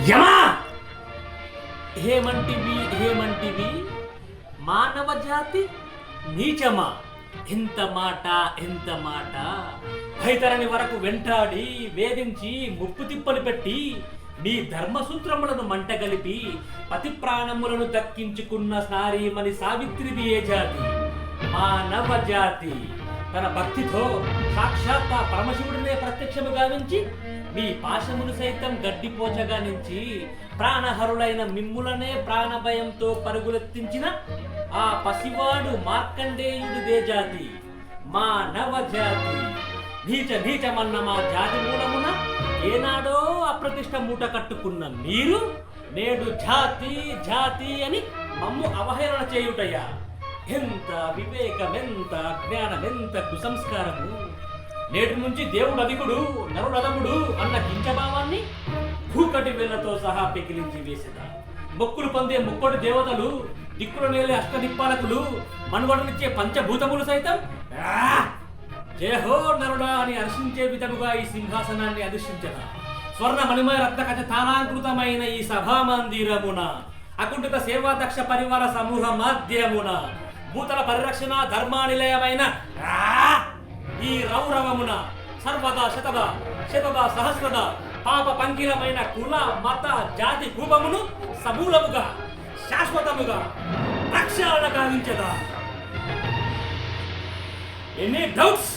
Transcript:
యమా ఏమంటివి మానవ జాతి నీచమా? ఎంత మాట భైతరని వరకు వెంటాడి వేధించి ముప్పు తిప్పలు పెట్టి నీ ధర్మసూత్రములను మంటగలిపి పతి ప్రాణములను దక్కించుకున్న నారీమణి సావిత్రిది ఏ జాతి? మానవ జాతి. తన భక్తితో సాక్షాత్ ఆ పరమశివుడినే ప్రత్యక్షము గావించి మీ పాశమును సైతం గడ్డిపోచగా నుంచి ప్రాణహరులైన మిమ్ములనే ప్రాణభయంతో పరుగులెత్తించిన ఆ పసివాడు మార్కండేయుడిదే జాతి. మానవ జాతి. నీచమన్న మా జాతి మూలమున ఏనాడో అప్రతిష్ట మూట కట్టుకున్న మీరు నేడు జాతి అని మమ్ము అవహేళన చేయుటయ్యా. ఎంత వివేకమెంత జ్ఞానమెంత కుసంస్కారము! నేటి నుంచి దేవుడు అధికుడు నరుడదముడు అన్న కించభావాన్ని భూకటి వేళ్లతో సహా పెకిలించి వేసేదా. మొక్కులు పొందే ముక్కోటి దేవతలు, దిక్కుల నేలే అష్టదిక్పాలకులు, మనుగడనిచ్చే పంచభూతములు సైతం జయహో నరుడా అని హర్షించే విధముగా ఈ సింహాసనాన్ని అధిష్ఠించదా. స్వర్ణ మణిమయ రత్నకథ తానాంకృతమైన ఈ సభామందిరమున అకుంఠిత సేవాదక్ష పరివార సమూహ మాధ్యమున భూతల పరిరక్షణ ధర్మానిలయమైన ఈ రౌరవమున సర్వదా శతదా సహస్రద పాప పంకిలమైన కుల మత జాతి కూపమును సమూలముగా శాశ్వతముగా ప్రక్షాళన గావించదా. Any doubts?